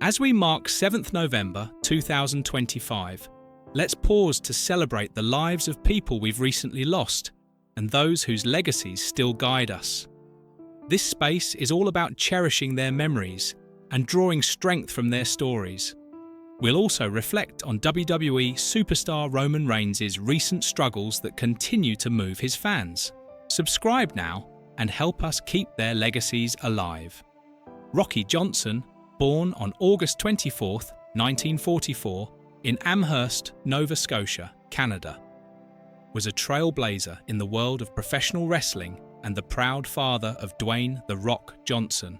As we mark 7th November 2025, let's pause to celebrate the lives of people we've recently lost and those whose legacies still guide us. This space is all about cherishing their memories and drawing strength from their stories. We'll also reflect on WWE superstar Roman Reigns' recent struggles that continue to move his fans. Subscribe now and help us keep their legacies alive. Rocky Johnson, born on August 24, 1944, in Amherst, Nova Scotia, Canada, was a trailblazer in the world of professional wrestling and the proud father of Dwayne "The Rock" Johnson.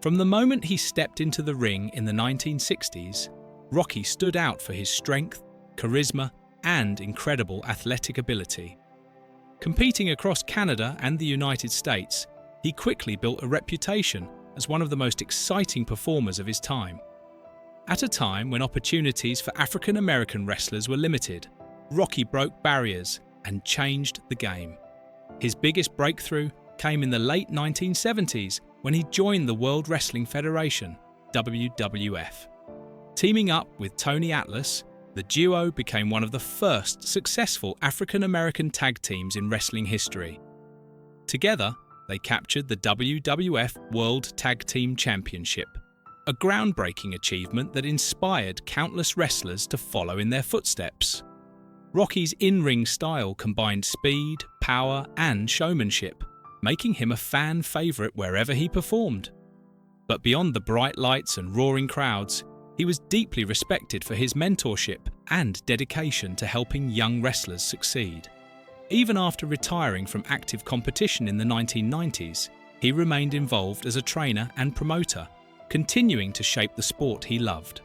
From the moment he stepped into the ring in the 1960s, Rocky stood out for his strength, charisma, and incredible athletic ability. Competing across Canada and the United States, he quickly built a reputation as one of the most exciting performers of his time. At a time when opportunities for African American wrestlers were limited, Rocky broke barriers and changed the game. His biggest breakthrough came in the late 1970s when he joined the World Wrestling Federation, WWF. Teaming up with Tony Atlas, the duo became one of the first successful African American tag teams in wrestling history. Together, they captured the WWF World Tag Team Championship, a groundbreaking achievement that inspired countless wrestlers to follow in their footsteps. Rocky's in-ring style combined speed, power, and showmanship, making him a fan favorite wherever he performed. But beyond the bright lights and roaring crowds, he was deeply respected for his mentorship and dedication to helping young wrestlers succeed. Even after retiring from active competition in the 1990s, he remained involved as a trainer and promoter, continuing to shape the sport he loved.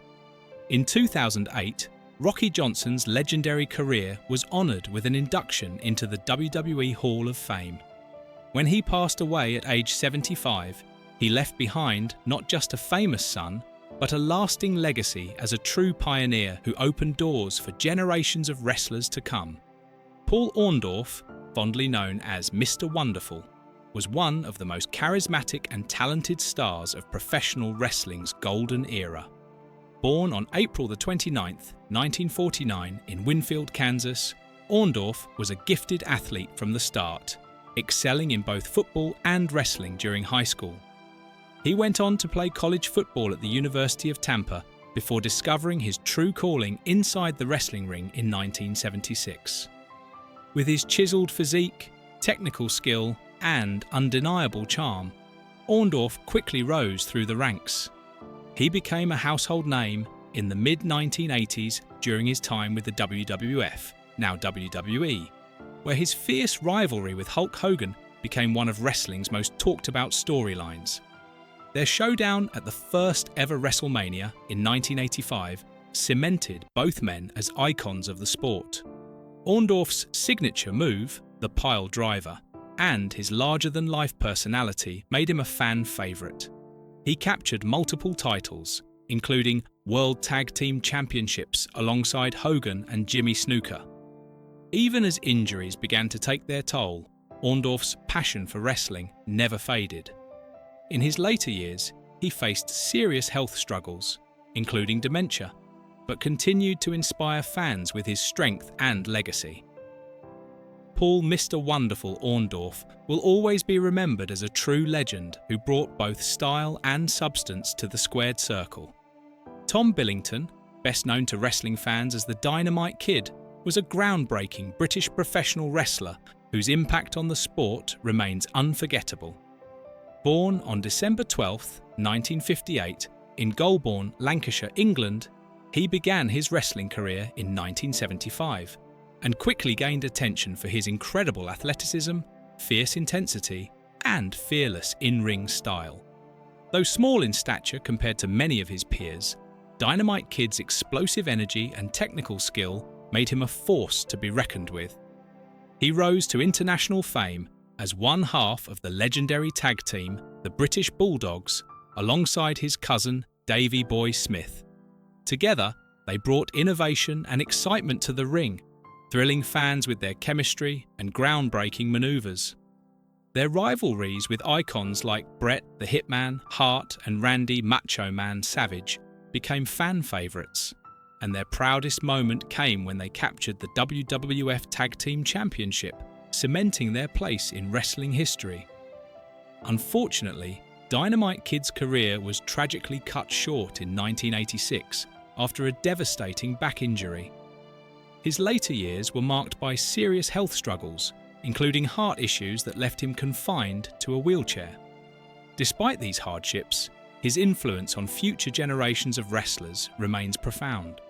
In 2008, Rocky Johnson's legendary career was honored with an induction into the WWE Hall of Fame. When he passed away at age 75, he left behind not just a famous son, but a lasting legacy as a true pioneer who opened doors for generations of wrestlers to come. Paul Orndorff, fondly known as Mr. Wonderful, was one of the most charismatic and talented stars of professional wrestling's golden era. Born on April 29, 1949 in Winfield, Kansas, Orndorff was a gifted athlete from the start, excelling in both football and wrestling during high school. He went on to play college football at the University of Tampa before discovering his true calling inside the wrestling ring in 1976. With his chiseled physique, technical skill, and undeniable charm, Orndorff quickly rose through the ranks. He became a household name in the mid-1980s during his time with the WWF, now WWE, where his fierce rivalry with Hulk Hogan became one of wrestling's most talked-about storylines. Their showdown at the first ever WrestleMania in 1985 cemented both men as icons of the sport. Orndorff's signature move, the pile driver, and his larger-than-life personality made him a fan favorite. He captured multiple titles, including World Tag Team Championships alongside Hogan and Jimmy Snuka. Even as injuries began to take their toll, Orndorff's passion for wrestling never faded. In his later years, he faced serious health struggles, including dementia, but continued to inspire fans with his strength and legacy. Paul Mr. Wonderful Orndorff will always be remembered as a true legend who brought both style and substance to the squared circle. Tom Billington, best known to wrestling fans as the Dynamite Kid, was a groundbreaking British professional wrestler whose impact on the sport remains unforgettable. Born on December 12, 1958, in Golborne, Lancashire, England, he began his wrestling career in 1975 and quickly gained attention for his incredible athleticism, fierce intensity, and fearless in-ring style. Though small in stature compared to many of his peers, Dynamite Kid's explosive energy and technical skill made him a force to be reckoned with. He rose to international fame as one half of the legendary tag team, the British Bulldogs, alongside his cousin, Davey Boy Smith. Together, they brought innovation and excitement to the ring, thrilling fans with their chemistry and groundbreaking maneuvers. Their rivalries with icons like Bret the Hitman Hart and Randy Macho Man Savage became fan favourites, and their proudest moment came when they captured the WWF Tag Team Championship, cementing their place in wrestling history. Unfortunately, Dynamite Kid's career was tragically cut short in 1986 after a devastating back injury. His later years were marked by serious health struggles, including heart issues that left him confined to a wheelchair. Despite these hardships, his influence on future generations of wrestlers remains profound.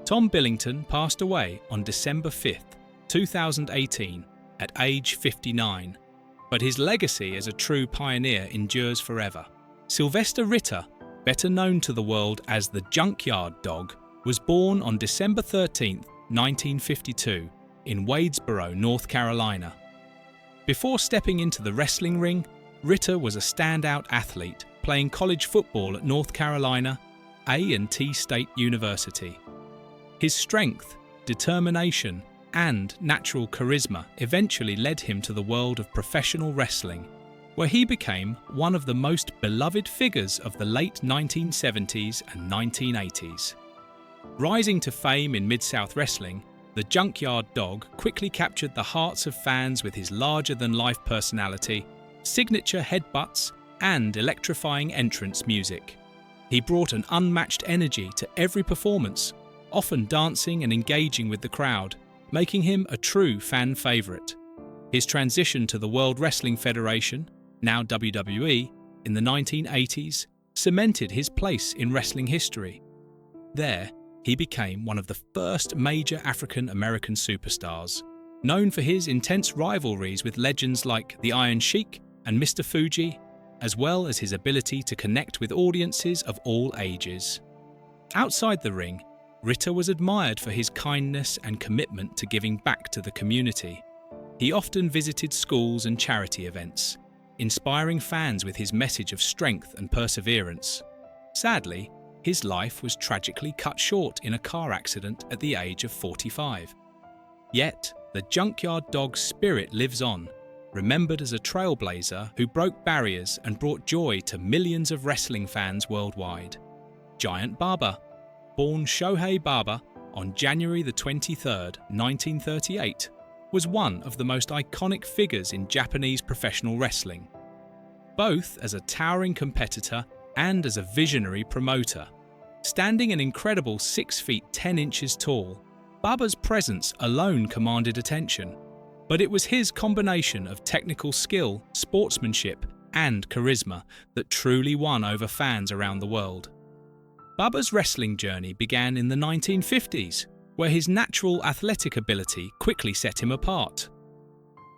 Tom Billington passed away on December 5, 2018, at age 59, but his legacy as a true pioneer endures forever. Sylvester Ritter, better known to the world as the Junkyard Dog, was born on December 13, 1952, in Wadesboro, North Carolina. Before stepping into the wrestling ring, Ritter was a standout athlete, playing college football at North Carolina A&T State University. His strength, determination, and natural charisma eventually led him to the world of professional wrestling, where he became one of the most beloved figures of the late 1970s and 1980s. Rising to fame in Mid-South Wrestling, the Junkyard Dog quickly captured the hearts of fans with his larger-than-life personality, signature headbutts, and electrifying entrance music. He brought an unmatched energy to every performance, often dancing and engaging with the crowd, making him a true fan favourite. His transition to the World Wrestling Federation, now WWE, in the 1980s cemented his place in wrestling history. There, he became one of the first major African-American superstars, known for his intense rivalries with legends like the Iron Sheik and Mr. Fuji, as well as his ability to connect with audiences of all ages. Outside the ring, Ritter was admired for his kindness and commitment to giving back to the community. He often visited schools and charity events, inspiring fans with his message of strength and perseverance. Sadly, his life was tragically cut short in a car accident at the age of 45. Yet, the Junkyard Dog's spirit lives on, remembered as a trailblazer who broke barriers and brought joy to millions of wrestling fans worldwide. Giant Baba, born Shohei Baba on January 23, 1938, was one of the most iconic figures in Japanese professional wrestling. Both as a towering competitor and as a visionary promoter. Standing an incredible 6 feet 10 inches tall, Baba's presence alone commanded attention, but it was his combination of technical skill, sportsmanship, and charisma that truly won over fans around the world. Baba's wrestling journey began in the 1950s, where his natural athletic ability quickly set him apart.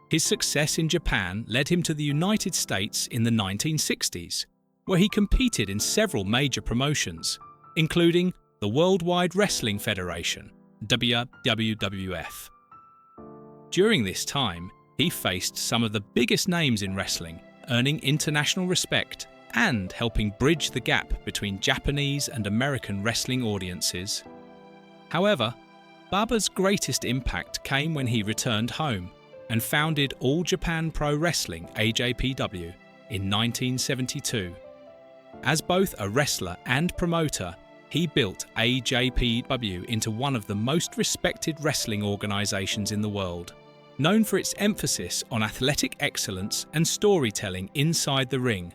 His success in Japan led him to the United States in the 1960s, where he competed in several major promotions, including the Worldwide Wrestling Federation, WWF. During this time, he faced some of the biggest names in wrestling, earning international respect and helping bridge the gap between Japanese and American wrestling audiences. However, Baba's greatest impact came when he returned home and founded All Japan Pro Wrestling (AJPW) in 1972. As both a wrestler and promoter, he built AJPW into one of the most respected wrestling organizations in the world, known for its emphasis on athletic excellence and storytelling inside the ring.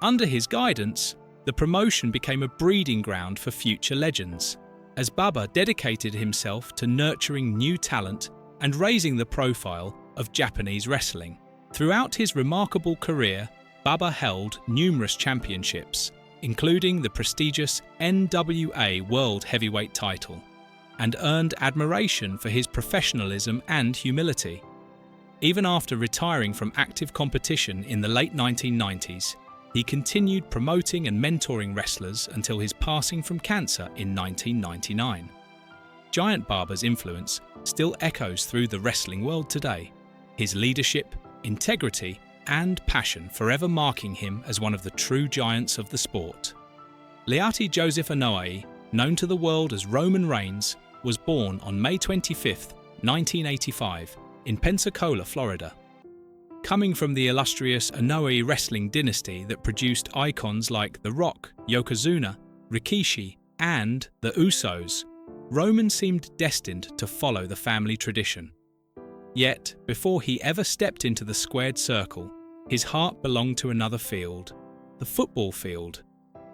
Under his guidance, the promotion became a breeding ground for future legends, as Baba dedicated himself to nurturing new talent and raising the profile of Japanese wrestling. Throughout his remarkable career, Baba held numerous championships, including the prestigious NWA World Heavyweight title, and earned admiration for his professionalism and humility. Even after retiring from active competition in the late 1990s, he continued promoting and mentoring wrestlers until his passing from cancer in 1999. Giant Baba's influence still echoes through the wrestling world today, his leadership, integrity, and passion forever marking him as one of the true giants of the sport. Leati Joseph Anoa'i, known to the world as Roman Reigns, was born on May 25, 1985, in Pensacola, Florida. Coming from the illustrious Anoa'i wrestling dynasty that produced icons like The Rock, Yokozuna, Rikishi, and the Usos, Roman seemed destined to follow the family tradition. Yet, before he ever stepped into the squared circle, his heart belonged to another field, the football field.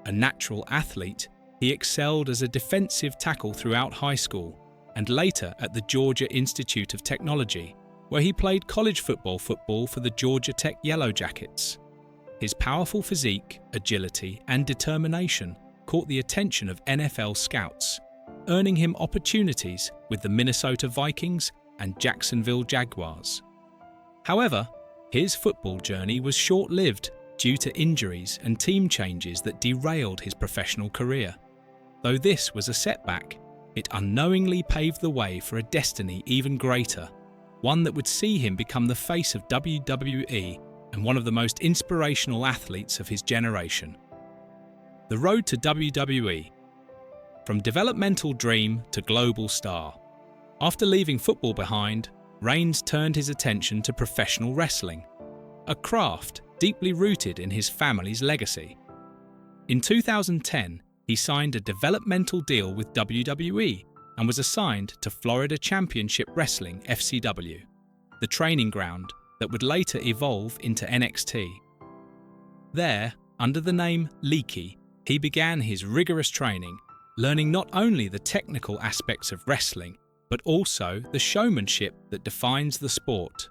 A natural athlete, he excelled as a defensive tackle throughout high school and later at the Georgia Institute of Technology, where he played college football for the Georgia Tech Yellow Jackets. His powerful physique, agility, and determination caught the attention of NFL scouts, earning him opportunities with the Minnesota Vikings and Jacksonville Jaguars. However, his football journey was short-lived due to injuries and team changes that derailed his professional career. Though this was a setback, it unknowingly paved the way for a destiny even greater, one that would see him become the face of WWE and one of the most inspirational athletes of his generation. The road to WWE. From developmental dream to global star. After leaving football behind, Reigns turned his attention to professional wrestling, a craft deeply rooted in his family's legacy. In 2010, he signed a developmental deal with WWE and was assigned to Florida Championship Wrestling (FCW), the training ground that would later evolve into NXT. There, under the name Leaky, he began his rigorous training, learning not only the technical aspects of wrestling, but also the showmanship that defines the sport.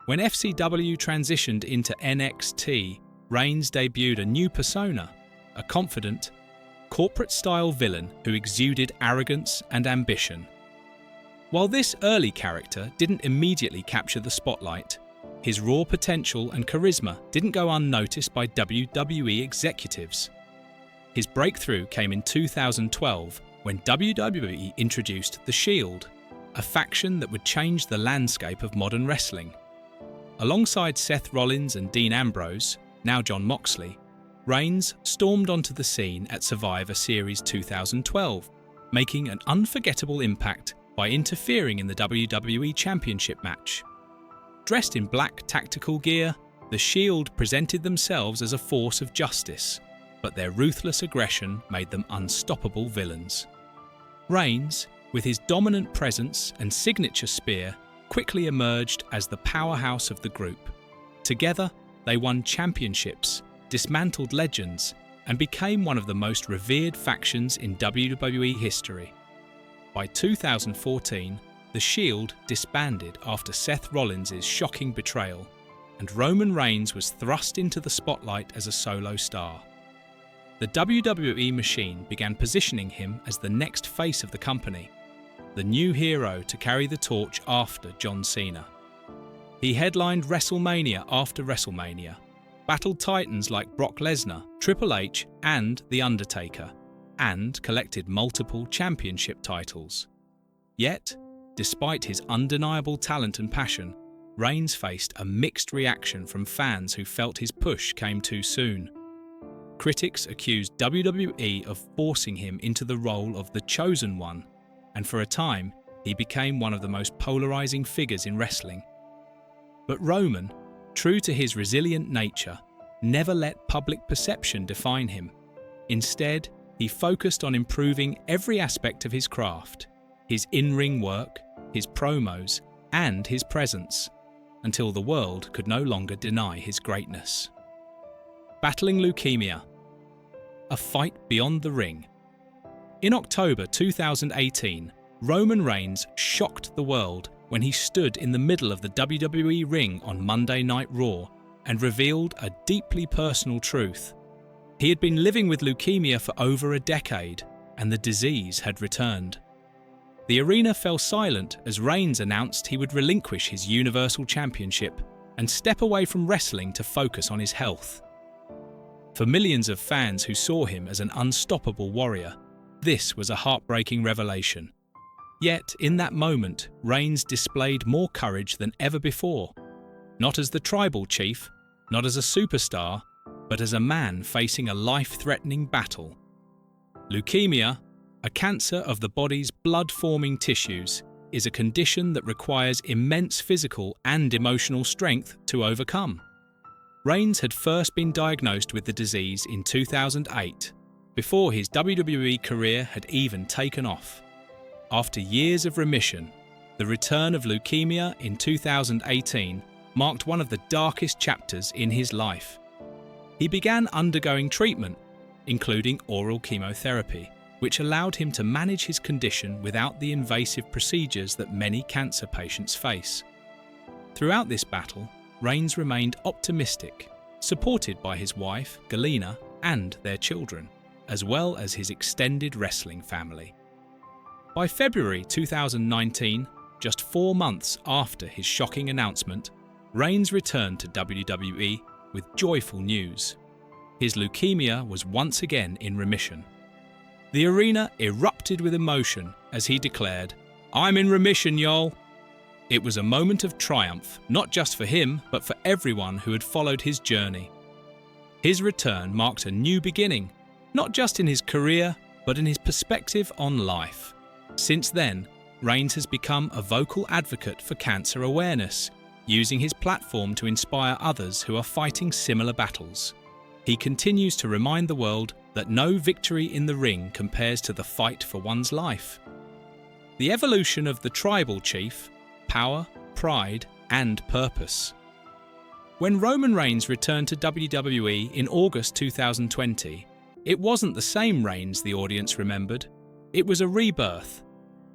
When FCW transitioned into NXT, Reigns debuted a new persona, a confident, corporate-style villain who exuded arrogance and ambition. While this early character didn't immediately capture the spotlight, his raw potential and charisma didn't go unnoticed by WWE executives. His breakthrough came in 2012 when WWE introduced The Shield, a faction that would change the landscape of modern wrestling. Alongside Seth Rollins and Dean Ambrose, now Jon Moxley, Reigns stormed onto the scene at Survivor Series 2012, making an unforgettable impact by interfering in the WWE Championship match. Dressed in black tactical gear, The Shield presented themselves as a force of justice, but their ruthless aggression made them unstoppable villains. Reigns, with his dominant presence and signature spear, quickly emerged as the powerhouse of the group. Together, they won championships, dismantled legends, and became one of the most revered factions in WWE history. By 2014, The Shield disbanded after Seth Rollins' shocking betrayal, and Roman Reigns was thrust into the spotlight as a solo star. The WWE machine began positioning him as the next face of the company, the new hero to carry the torch after John Cena. He headlined WrestleMania after WrestleMania, battled titans like Brock Lesnar, Triple H, and The Undertaker, and collected multiple championship titles. Yet, despite his undeniable talent and passion, Reigns faced a mixed reaction from fans who felt his push came too soon. Critics accused WWE of forcing him into the role of the chosen one, and for a time, he became one of the most polarizing figures in wrestling. But Roman, true to his resilient nature, never let public perception define him. Instead, he focused on improving every aspect of his craft, his in-ring work, his promos, and his presence, until the world could no longer deny his greatness. Battling leukemia. A fight beyond the ring. In October 2018, Roman Reigns shocked the world when he stood in the middle of the WWE ring on Monday Night Raw and revealed a deeply personal truth. He had been living with leukemia for over a decade, and the disease had returned. The arena fell silent as Reigns announced he would relinquish his Universal Championship and step away from wrestling to focus on his health. For millions of fans who saw him as an unstoppable warrior, this was a heartbreaking revelation. Yet, in that moment, Reigns displayed more courage than ever before. Not as the tribal chief, not as a superstar, but as a man facing a life-threatening battle. Leukemia, a cancer of the body's blood-forming tissues, is a condition that requires immense physical and emotional strength to overcome. Reigns had first been diagnosed with the disease in 2008, before his WWE career had even taken off. After years of remission, the return of leukemia in 2018 marked one of the darkest chapters in his life. He began undergoing treatment, including oral chemotherapy, which allowed him to manage his condition without the invasive procedures that many cancer patients face. Throughout this battle, Reigns remained optimistic, supported by his wife, Galena, and their children, as well as his extended wrestling family. By February 2019, just 4 months after his shocking announcement, Reigns returned to WWE with joyful news. His leukemia was once again in remission. The arena erupted with emotion as he declared, "I'm in remission, y'all." It was a moment of triumph, not just for him, but for everyone who had followed his journey. His return marked a new beginning, not just in his career, but in his perspective on life. Since then, Reigns has become a vocal advocate for cancer awareness, using his platform to inspire others who are fighting similar battles. He continues to remind the world that no victory in the ring compares to the fight for one's life. The evolution of the tribal chief: power, pride, and purpose. When Roman Reigns returned to WWE in August 2020, it wasn't the same Reigns the audience remembered. It was a rebirth.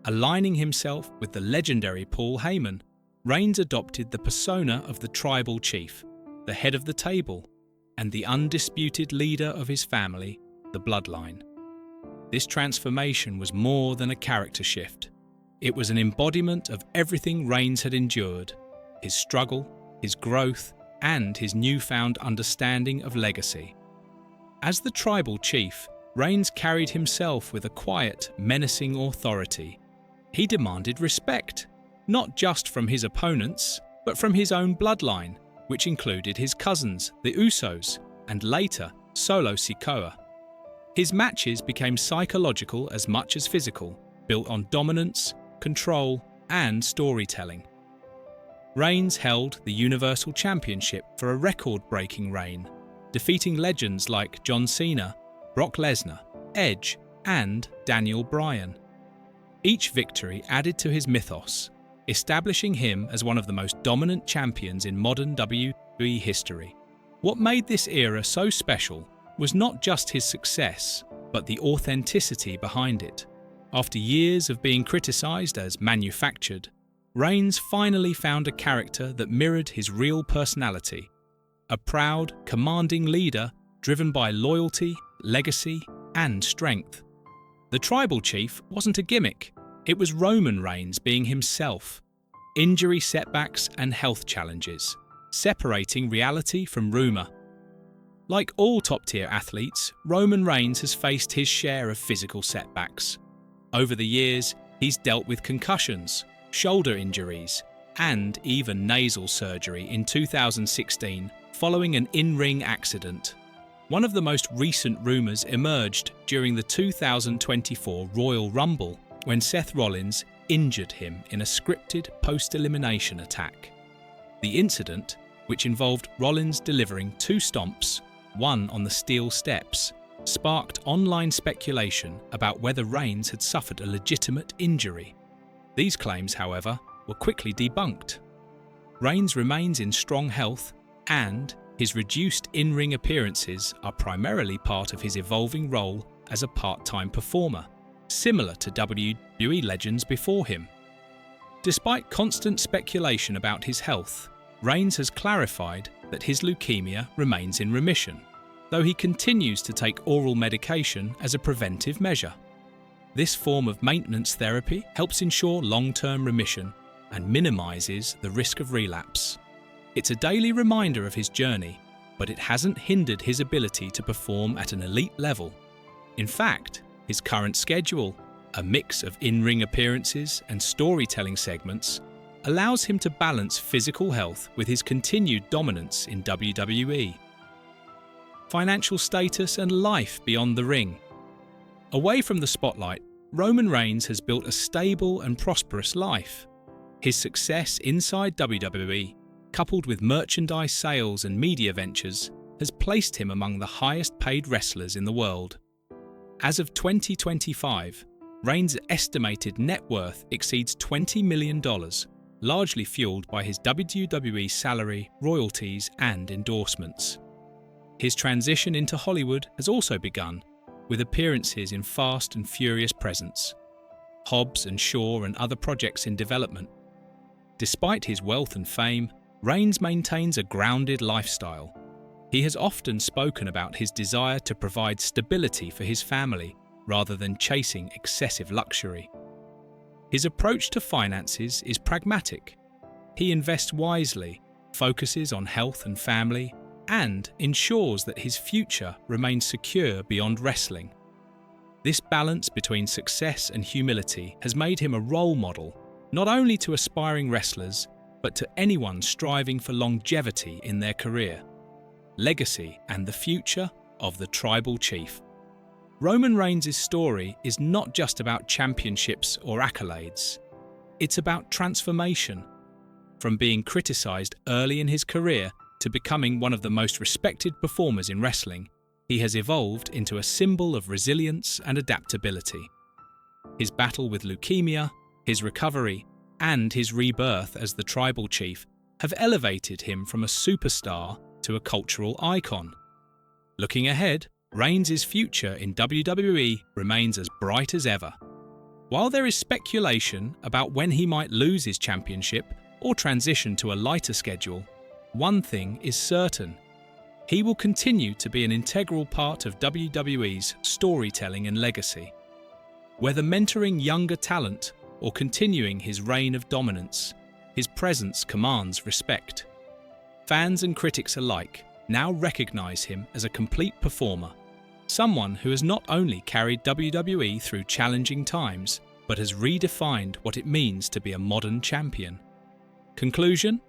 Aligning himself with the legendary Paul Heyman, Reigns adopted the persona of the tribal chief, the head of the table, and the undisputed leader of his family, the Bloodline. This transformation was more than a character shift. It was an embodiment of everything Reigns had endured: his struggle, his growth, and his newfound understanding of legacy. As the tribal chief, Reigns carried himself with a quiet, menacing authority. He demanded respect, not just from his opponents, but from his own bloodline, which included his cousins, the Usos, and later, Solo Sikoa. His matches became psychological as much as physical, built on dominance, control, and storytelling. Reigns held the Universal Championship for a record-breaking reign, defeating legends like John Cena, Brock Lesnar, Edge, and Daniel Bryan. Each victory added to his mythos, establishing him as one of the most dominant champions in modern WWE history. What made this era so special was not just his success, but the authenticity behind it. After years of being criticized as manufactured, Reigns finally found a character that mirrored his real personality: a proud, commanding leader driven by loyalty, legacy, and strength. The tribal chief wasn't a gimmick. It was Roman Reigns being himself. Injury setbacks and health challenges, separating reality from rumor. Like all top-tier athletes, Roman Reigns has faced his share of physical setbacks. Over the years, he's dealt with concussions, shoulder injuries, and even nasal surgery in 2016 following an in-ring accident. One of the most recent rumors emerged during the 2024 Royal Rumble when Seth Rollins injured him in a scripted post-elimination attack. The incident, which involved Rollins delivering 2 stomps, one on the steel steps, sparked online speculation about whether Reigns had suffered a legitimate injury. These claims, however, were quickly debunked. Reigns remains in strong health, and his reduced in-ring appearances are primarily part of his evolving role as a part-time performer, similar to WWE legends before him. Despite constant speculation about his health, Reigns has clarified that his leukemia remains in remission, though he continues to take oral medication as a preventive measure. This form of maintenance therapy helps ensure long-term remission and minimizes the risk of relapse. It's a daily reminder of his journey, but it hasn't hindered his ability to perform at an elite level. In fact, his current schedule, a mix of in-ring appearances and storytelling segments, allows him to balance physical health with his continued dominance in WWE. Financial status and life beyond the ring. Away from the spotlight, Roman Reigns has built a stable and prosperous life. His success inside WWE, coupled with merchandise sales and media ventures, has placed him among the highest-paid wrestlers in the world. As of 2025, Reigns' estimated net worth exceeds $20 million, largely fueled by his WWE salary, royalties, and endorsements. His transition into Hollywood has also begun, with appearances in Fast and Furious presents, Hobbs and Shaw and other projects in development. Despite his wealth and fame, Reigns maintains a grounded lifestyle. He has often spoken about his desire to provide stability for his family rather than chasing excessive luxury. His approach to finances is pragmatic. He invests wisely, focuses on health and family, and ensures that his future remains secure beyond wrestling. This balance between success and humility has made him a role model, not only to aspiring wrestlers, but to anyone striving for longevity in their career, legacy, and the future of the Tribal Chief. Roman Reigns' story is not just about championships or accolades. It's about transformation. From being criticized early in his career to becoming one of the most respected performers in wrestling, he has evolved into a symbol of resilience and adaptability. His battle with leukemia, his recovery, and his rebirth as the Tribal Chief have elevated him from a superstar to a cultural icon. Looking ahead, Reigns' future in WWE remains as bright as ever. While there is speculation about when he might lose his championship or transition to a lighter schedule, one thing is certain: he will continue to be an integral part of WWE's storytelling and legacy. Whether mentoring younger talent or continuing his reign of dominance, his presence commands respect. Fans and critics alike now recognize him as a complete performer, someone who has not only carried WWE through challenging times, but has redefined what it means to be a modern champion. Conclusion: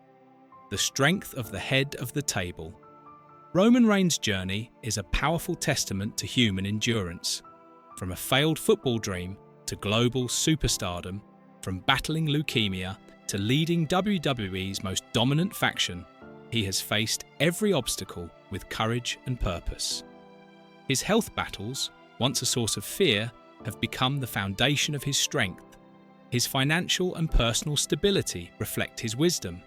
the strength of the head of the table. Roman Reigns' journey is a powerful testament to human endurance. From a failed football dream to global superstardom, from battling leukemia to leading WWE's most dominant faction, he has faced every obstacle with courage and purpose. His health battles, once a source of fear, have become the foundation of his strength. His financial and personal stability reflect his wisdom,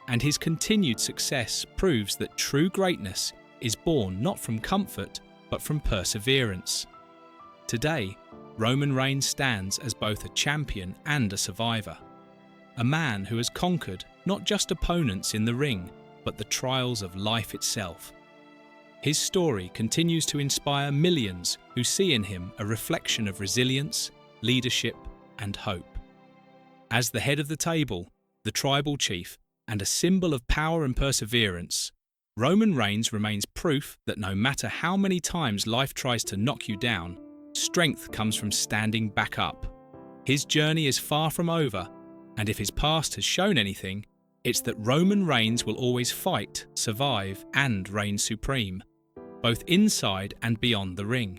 and his continued success proves that true greatness is born not from comfort, but from perseverance. Today, Roman Reigns stands as both a champion and a survivor, a man who has conquered not just opponents in the ring, but the trials of life itself. His story continues to inspire millions who see in him a reflection of resilience, leadership, and hope. As the head of the table, the Tribal Chief, and a symbol of power and perseverance, Roman Reigns remains proof that no matter how many times life tries to knock you down, strength comes from standing back up. His journey is far from over, and if his past has shown anything, it's that Roman Reigns will always fight, survive, and reign supreme, both inside and beyond the ring.